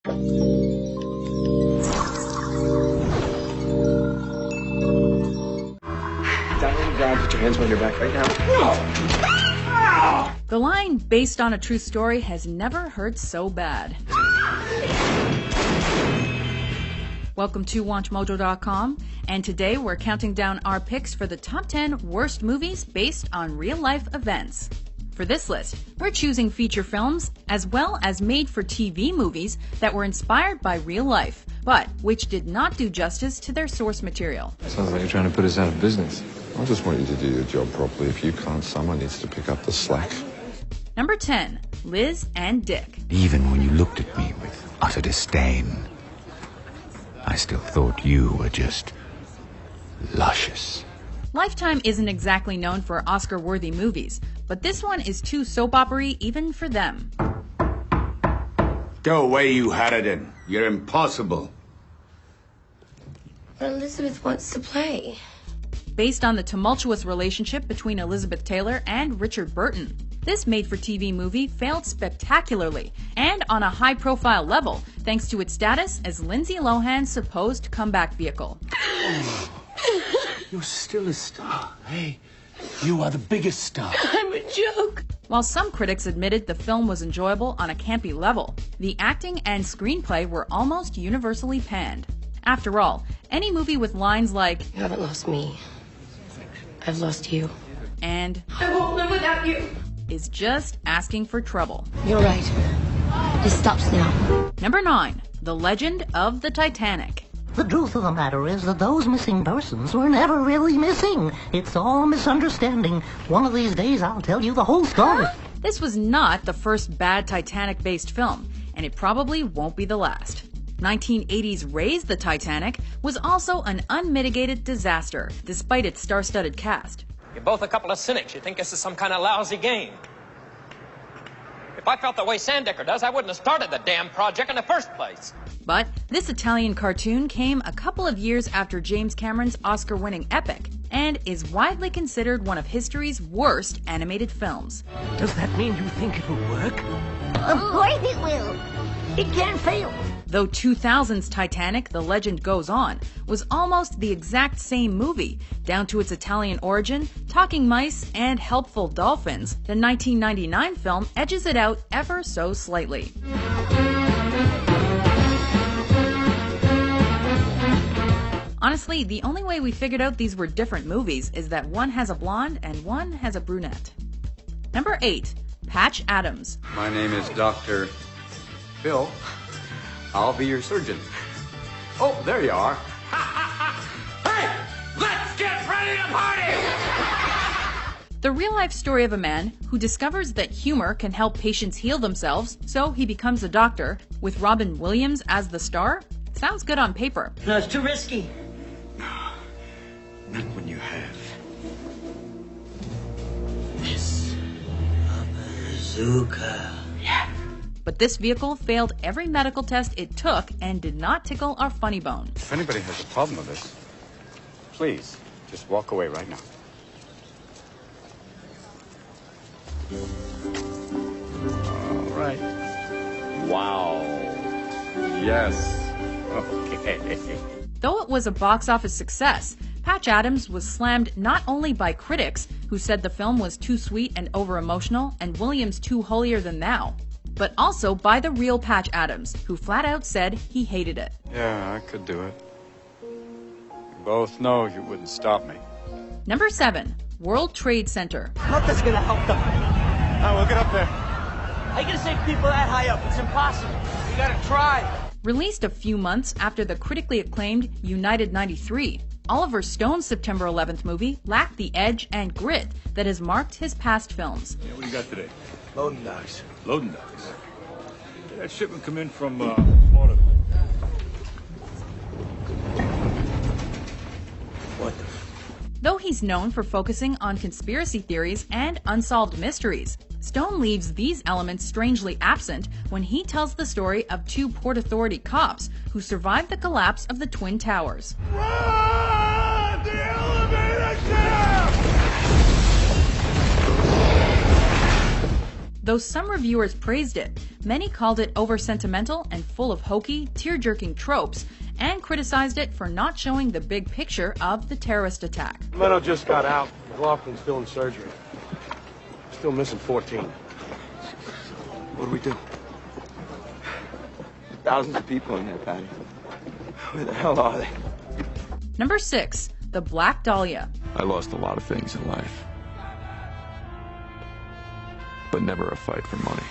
Down on the ground, put your hands behind your back right now. The line, based on a true story, has never hurt so bad. Welcome to WatchMojo.com, and today we're counting down our picks for the top 10 worst movies based on real-life events. For this list, we're choosing feature films as well as made-for-TV movies that were inspired by real life, but which did not do justice to their source material. Sounds like you're trying to put us out of business. I just want you to do your job properly. If you can't, someone needs to pick up the slack. Number 10, Liz and Dick. Even when you looked at me with utter disdain, I still thought you were just luscious. Lifetime isn't exactly known for Oscar-worthy movies, but this one is too soap opera-y even for them. Go away, you harridan. You're impossible. But Elizabeth wants to play. Based on the tumultuous relationship between Elizabeth Taylor and Richard Burton. This made-for-TV movie failed spectacularly, and on a high-profile level, thanks to its status as Lindsay Lohan's supposed comeback vehicle. You're still a star. Hey, you are the biggest star. I'm a joke. While some critics admitted the film was enjoyable on a campy level, the acting and screenplay were almost universally panned. After all, any movie with lines like, You haven't lost me. I've lost you. and I won't live without you. is just asking for trouble. You're right. This stops now. Number 9, The Legend of the Titanic. The truth of the matter is that those missing persons were never really missing. It's all a misunderstanding. One of these days I'll tell you the whole story. This was not the first bad Titanic-based film, and it probably won't be the last. 1980's Raise the Titanic was also an unmitigated disaster, despite its star-studded cast. You're both a couple of cynics. You think this is some kind of lousy game. If I felt the way Sandecker does, I wouldn't have started the damn project in the first place. But this Italian cartoon came a couple of years after James Cameron's Oscar-winning epic, and is widely considered one of history's worst animated films. Does that mean you think it'll work? Of course it will. It can't fail. Though 2000's Titanic, The Legend Goes On, was almost the exact same movie, down to its Italian origin, talking mice, and helpful dolphins, the 1999 film edges it out ever so slightly. Honestly, the only way we figured out these were different movies is that one has a blonde and one has a brunette. Number 8, Patch Adams. My name is Dr. Phil. I'll be your surgeon. Oh, there you are. Hey, let's get ready to party! The real-life story of a man who discovers that humor can help patients heal themselves, so he becomes a doctor, with Robin Williams as the star? Sounds good on paper. No, it's too risky. Not when you have This. A bazooka. Yeah. But this vehicle failed every medical test it took and did not tickle our funny bone. If anybody has a problem with this, please just walk away right now. All right. Wow. Yes. Okay. Though it was a box office success, Patch Adams was slammed not only by critics, who said the film was too sweet and over-emotional and Williams too holier-than-thou, but also by the real Patch Adams, who flat out said he hated it. Yeah, I could do it. We both know you wouldn't stop me. Number 7, World Trade Center. Nothing's gonna help them. Now we'll get up there. How are you gonna save people that high up? It's impossible. You gotta try. Released a few months after the critically acclaimed United 93, Oliver Stone's September 11th movie lacked the edge and grit that has marked his past films. Yeah, what do you got today? Loading docks. Loading docks. Did that shipment come in from Florida? What the? Though he's known for focusing on conspiracy theories and unsolved mysteries, Stone leaves these elements strangely absent when he tells the story of two Port Authority cops who survived the collapse of the Twin Towers. Run! The elevator shaft! Though some reviewers praised it, many called it over-sentimental and full of hokey, tear-jerking tropes, and criticized it for not showing the big picture of the terrorist attack. Leno just got out. McLaughlin's still in surgery. Still missing 14. What do we do? Thousands of people in there, Patty. Where the hell are they? Number 6. The Black Dahlia. I lost a lot of things in life, but never a fight for money.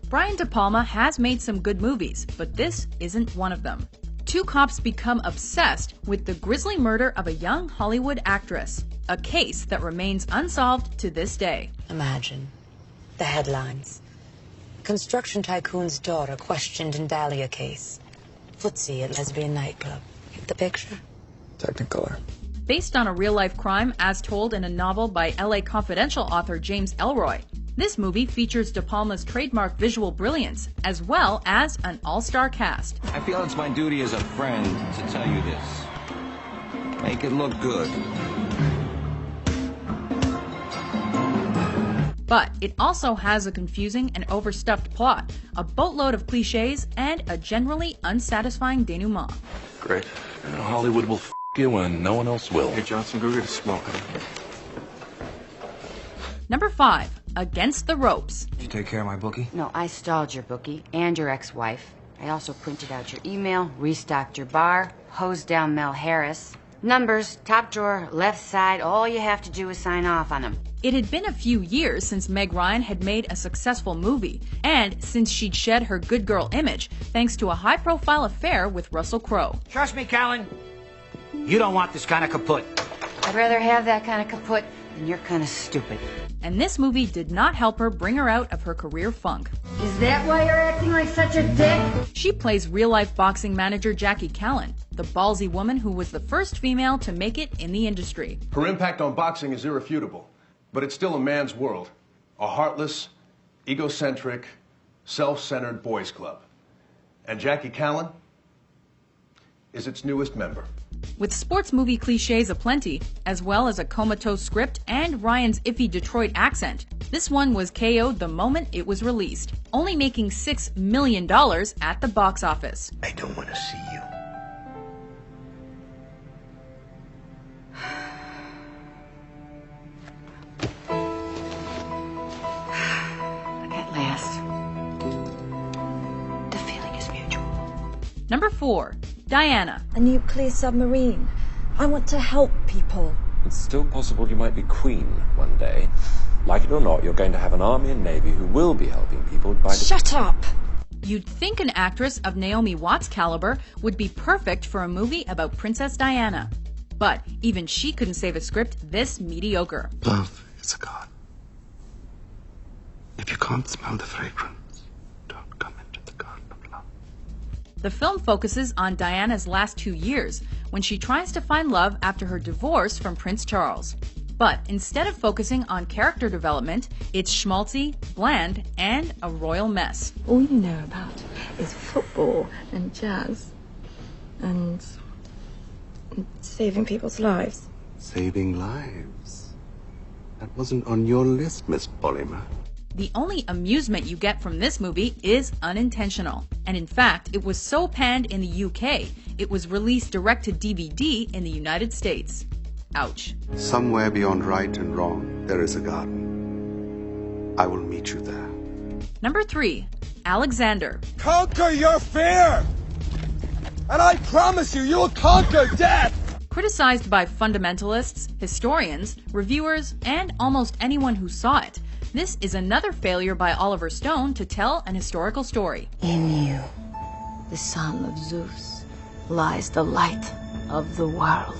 Brian De Palma has made some good movies, but this isn't one of them. Two cops become obsessed with the grisly murder of a young Hollywood actress, a case that remains unsolved to this day. Imagine the headlines. Construction tycoon's daughter questioned in Dahlia case. Footsie at lesbian nightclub. Get the picture? Technicolor. Based on a real-life crime as told in a novel by LA Confidential author James Ellroy, this movie features De Palma's trademark visual brilliance, as well as an all-star cast. I feel it's my duty as a friend to tell you this. Make it look good. But it also has a confusing and overstuffed plot, a boatload of cliches, and a generally unsatisfying denouement. Great. Hollywood will f you when no one else will. Hey, Johnson, go get a smoke. Number 5. Against the Ropes. Did you take care of my bookie? No, I stalled your bookie and your ex-wife. I also printed out your email, restocked your bar, hosed down Mel Harris. Numbers, top drawer, left side, all you have to do is sign off on them. It had been a few years since Meg Ryan had made a successful movie, and since she'd shed her good girl image thanks to a high-profile affair with Russell Crowe. Trust me, Callan, you don't want this kind of kaput. I'd rather have that kind of kaput than you're kind of stupid. And this movie did not help her bring her out of her career funk. Is that why you're acting like such a dick? She plays real-life boxing manager Jackie Callan, the ballsy woman who was the first female to make it in the industry. Her impact on boxing is irrefutable, but it's still a man's world. A heartless, egocentric, self-centered boys club. And Jackie Callan is its newest member. With sports movie cliches aplenty, as well as a comatose script and Ryan's iffy Detroit accent, this one was KO'd the moment it was released, only making $6 million at the box office. I don't want to see you. At last. The feeling is mutual. Number 4. Diana. A nuclear submarine. I want to help people. It's still possible you might be queen one day. Like it or not, you're going to have an army and navy who will be helping people by... Shut up! You'd think an actress of Naomi Watts' caliber would be perfect for a movie about Princess Diana. But even she couldn't save a script this mediocre. Love is a god. If you can't smell the fragrance, don't come into the garden of love. The film focuses on Diana's last 2 years, when she tries to find love after her divorce from Prince Charles. But instead of focusing on character development, it's schmaltzy, bland, and a royal mess. All you know about is football and jazz and saving people's lives. Saving lives? That wasn't on your list, Miss Polymer. The only amusement you get from this movie is unintentional. And in fact, it was so panned in the UK, it was released direct to DVD in the United States. Ouch. Somewhere beyond right and wrong, there is a garden. I will meet you there. Number 3. Alexander. Conquer your fear! And I promise you, you'll conquer death! Criticized by fundamentalists, historians, reviewers, and almost anyone who saw it, this is another failure by Oliver Stone to tell an historical story. In you, the son of Zeus, lies the light of the world.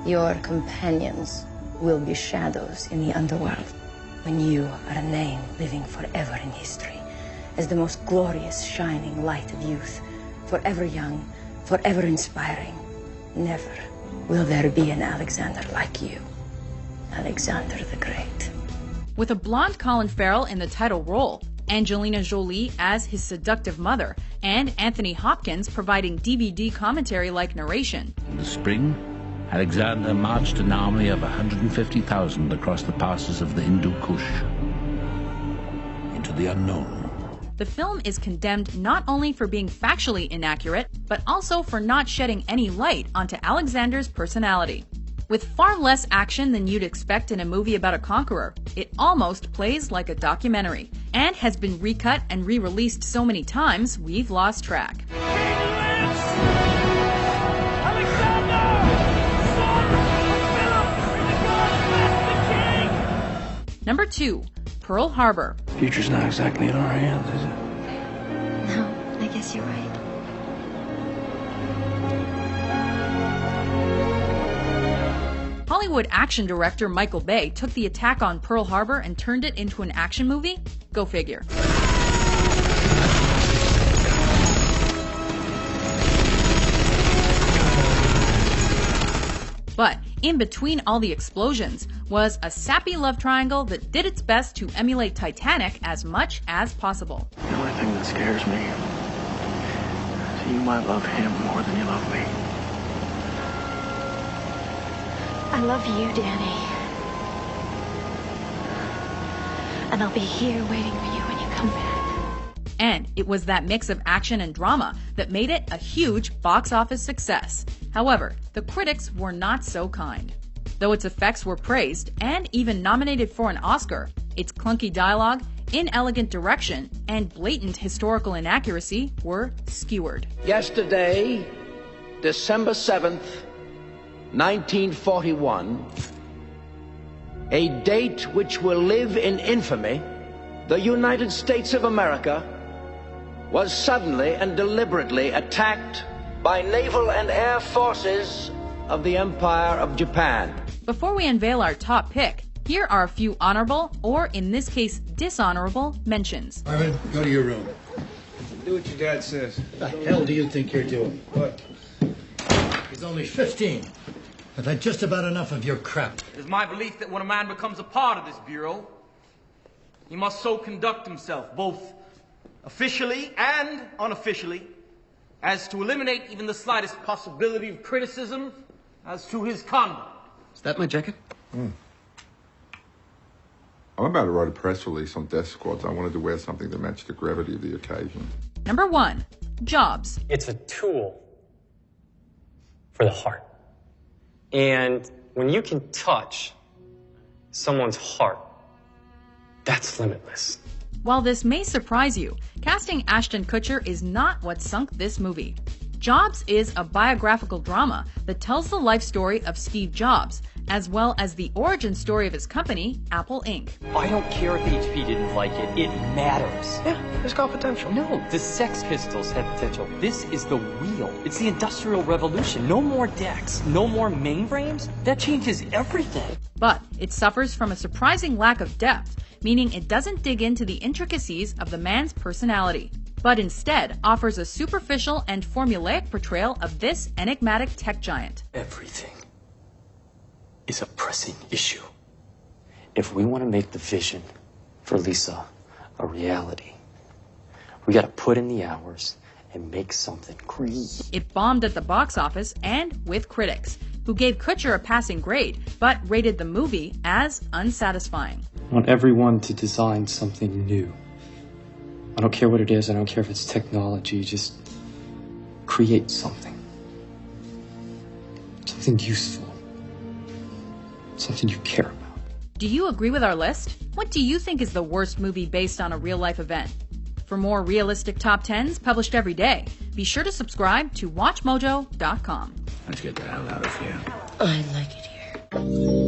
Your companions will be shadows in the underworld, when you are a name living forever in history, as the most glorious shining light of youth, forever young, forever inspiring. Never will there be an Alexander like you, Alexander the Great. With a blonde Colin Farrell in the title role, Angelina Jolie as his seductive mother, and Anthony Hopkins providing DVD commentary-like narration. In the spring, Alexander marched an army of 150,000 across the passes of the Hindu Kush. the unknown. The film is condemned not only for being factually inaccurate, but also for not shedding any light onto Alexander's personality. With far less action than you'd expect in a movie about a conqueror, it almost plays like a documentary, and has been recut and re-released so many times we've lost track. Number 2, Pearl Harbor. Future's not exactly in our hands, is it? No, I guess you're right. Hollywood action director Michael Bay took the attack on Pearl Harbor and turned it into an action movie? Go figure. But in between all the explosions was a sappy love triangle that did its best to emulate Titanic as much as possible. The only thing that scares me is you might love him more than you love me. I love you, Danny. And I'll be here waiting for you when you come back. And it was that mix of action and drama that made it a huge box office success. However, the critics were not so kind. Though its effects were praised and even nominated for an Oscar, its clunky dialogue, inelegant direction, and blatant historical inaccuracy were skewered. Yesterday, December 7th, 1941, a date which will live in infamy, the United States of America was suddenly and deliberately attacked by naval and air forces of the Empire of Japan. Before we unveil our top pick, here are a few honorable, or in this case dishonorable, mentions. Armin, go to your room. Do what your dad says. The hell do you think you're doing? What? He's only 15. I've had just about enough of your crap. It is my belief that when a man becomes a part of this bureau, he must so conduct himself, both officially and unofficially, as to eliminate even the slightest possibility of criticism as to his conduct. Is that my jacket? I'm about to write a press release on death squads. I wanted to wear something that matched the gravity of the occasion. Number 1, Jobs. It's a tool for the heart. And when you can touch someone's heart, that's limitless. While this may surprise you, casting Ashton Kutcher is not what sunk this movie. Jobs is a biographical drama that tells the life story of Steve Jobs, as well as the origin story of his company, Apple Inc. I don't care if HP didn't like it, it matters. Yeah, it's got potential. No, the Sex Pistols had potential. This is the wheel. It's the Industrial Revolution. No more decks, no more mainframes. That changes everything. But it suffers from a surprising lack of depth, meaning it doesn't dig into the intricacies of the man's personality, but instead offers a superficial and formulaic portrayal of this enigmatic tech giant. Everything is a pressing issue. If we want to make the vision for Lisa a reality, we got to put in the hours and make something great. It bombed at the box office and with critics, who gave Kutcher a passing grade, but rated the movie as unsatisfying. I want everyone to design something new. I don't care what it is, I don't care if it's technology, just create something. Something useful. Something you care about. Do you agree with our list? What do you think is the worst movie based on a real-life event? For more realistic top 10s published every day, be sure to subscribe to WatchMojo.com. Let's get the hell out of here. I like it here.